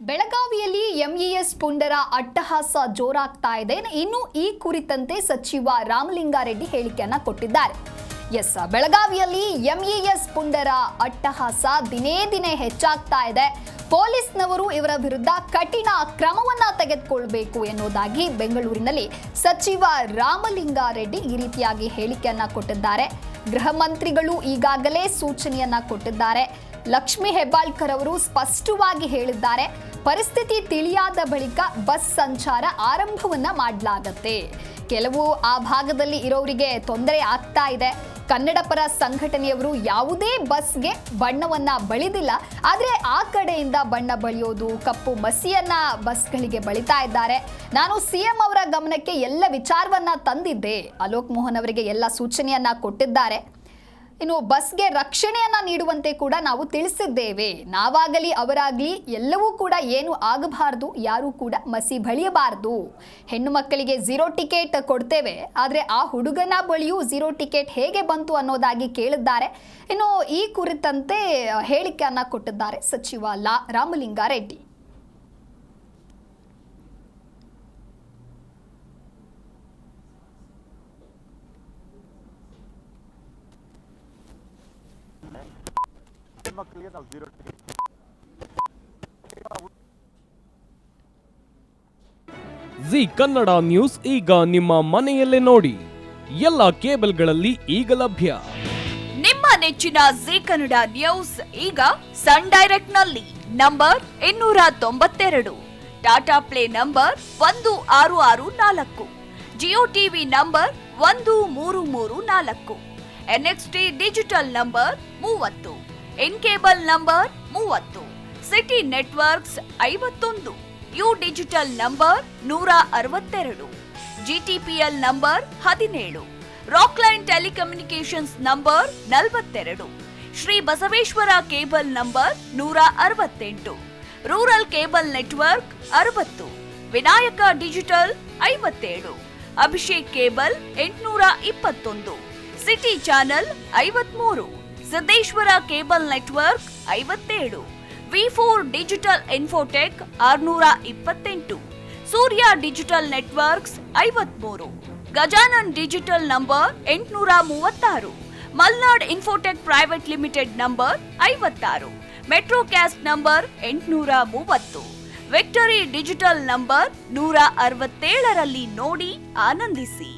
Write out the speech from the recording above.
ಬೆಳಗಾವಿಯಲ್ಲಿ ಎಂಇಎಸ್ ಪುಂಡರ ಅಟ್ಟಹಾಸ ಜೋರಾಗ್ತಾ ಇದೆ. ಇನ್ನು ಈ ಕುರಿತಂತೆ ಸಚಿವ ರಾಮಲಿಂಗಾರೆಡ್ಡಿ ಹೇಳಿಕೆಯನ್ನ ಕೊಟ್ಟಿದ್ದಾರೆ. ಬೆಳಗಾವಿಯಲ್ಲಿ ಎಂಇಎಸ್ ಪುಂಡರ ಅಟ್ಟಹಾಸ ದಿನೇ ದಿನೇ ಹೆಚ್ಚಾಗ್ತಾ ಇದೆ. ಪೊಲೀಸ್ನವರು ಇವರ ವಿರುದ್ಧ ಕಠಿಣ ಕ್ರಮವನ್ನ ತೆಗೆದುಕೊಳ್ಳಬೇಕು ಎನ್ನುವುದಾಗಿ ಬೆಂಗಳೂರಿನಲ್ಲಿ ಸಚಿವ ರಾಮಲಿಂಗಾರೆಡ್ಡಿ ಈ ರೀತಿಯಾಗಿ ಹೇಳಿಕೆಯನ್ನ ಕೊಟ್ಟಿದ್ದಾರೆ. ಗೃಹ ಮಂತ್ರಿಗಳು ಈಗಾಗಲೇ ಸೂಚನೆಯನ್ನ ಕೊಟ್ಟಿದ್ದಾರೆ. ಲಕ್ಷ್ಮೀ ಹೆಬ್ಬಾಳ್ಕರ್ ಅವರು ಸ್ಪಷ್ಟವಾಗಿ ಹೇಳಿದ್ದಾರೆ, ಪರಿಸ್ಥಿತಿ ತಿಳಿಯಾದ ಬಳಿಕ ಬಸ್ ಸಂಚಾರ ಆರಂಭವನ್ನ ಮಾಡಲಾಗುತ್ತೆ. ಕೆಲವು ಆ ಭಾಗದಲ್ಲಿ ಇರೋರಿಗೆ ತೊಂದರೆ ಆಗ್ತಾ ಇದೆ. ಕನ್ನಡ ಪರ ಸಂಘಟನೆಯವರು ಯಾವುದೇ ಬಸ್ಗೆ ಬಣ್ಣವನ್ನ ಬಳಿದಿಲ್ಲ, ಆದರೆ ಆ ಕಡೆಯಿಂದ ಬಣ್ಣ ಬಳಿಯೋದು, ಕಪ್ಪು ಮಸಿಯನ್ನ ಬಸ್ಗಳಿಗೆ ಬಳಿತಾ ಇದ್ದಾರೆ. ನಾನು ಸಿಎಂ ಅವರ ಗಮನಕ್ಕೆ ಎಲ್ಲ ವಿಚಾರವನ್ನ ತಂದಿದ್ದೆ. ಅಲೋಕ್ ಮೋಹನ್ ಅವರಿಗೆ ಎಲ್ಲ ಸೂಚನೆಯನ್ನ ಕೊಟ್ಟಿದ್ದಾರೆ. ಇನ್ನು ಬಸ್ಗೆ ರಕ್ಷಣೆಯನ್ನ ನೀಡುವಂತೆ ಕೂಡ ನಾವು ತಿಳಿಸಿದ್ದೇವೆ. ನಾವಾಗಲಿ ಅವರಾಗಲಿ ಎಲ್ಲವೂ ಕೂಡ ಏನು ಆಗಬಾರ್ದು, ಯಾರೂ ಕೂಡ ಮಸಿ ಬಳಿಯಬಾರ್ದು. ಹೆಣ್ಣು ಮಕ್ಕಳಿಗೆ 0 ಟಿಕೆಟ್ ಕೊಡ್ತೇವೆ, ಆದರೆ ಆ ಹುಡುಗನ ಬಳಿಯೂ 0 ಟಿಕೆಟ್ ಹೇಗೆ ಬಂತು ಅನ್ನೋದಾಗಿ ಕೇಳಿದ್ದಾರೆ. ಇನ್ನು ಈ ಕುರಿತಂತೆ ಹೇಳಿಕೆಯನ್ನ ಕೊಟ್ಟಿದ್ದಾರೆ ಸಚಿವ ರಾಮಲಿಂಗಾರೆಡ್ಡಿ. ಮಕ್ಕಳಿಗೆ ನಾವು 0 ಟಿಕೆಟ್. ಜಿ ಕನ್ನಡ ನ್ಯೂಸ್ ಈಗ ನಿಮ್ಮ ಮನೆಯಲ್ಲೇ ನೋಡಿ. ಎಲ್ಲ ಕೇಬಲ್ಗಳಲ್ಲಿ ಈಗ ಲಭ್ಯ. ನಿಮ್ಮ ನೆಚ್ಚಿನ ಜಿ ಕನ್ನಡ ನ್ಯೂಸ್ ಈಗ ಸನ್ ಡೈರೆಕ್ಟ್ ನಲ್ಲಿ number 292, Tata play number 1664, Jio TV number 1334, NXT digital number 30, in cable number 30, city networks 51, U digital number 162, GTPL number 17, Rockline telecommunications number 42, Shri Basaveshwara cable number 168, rural cable network 60, Vinayaka digital 57, Abhishek cable 821, city channel 53, Siddeshwara cable network 57, ವಿ4 digital infotech 628, Surya digital networks 53, Gajanan digital number 836, Malnad infotech private limited number 56, Metrocast number 830, victory digital number 167ರಲ್ಲಿ ನೋಡಿ ಆನಂದಿಸಿ.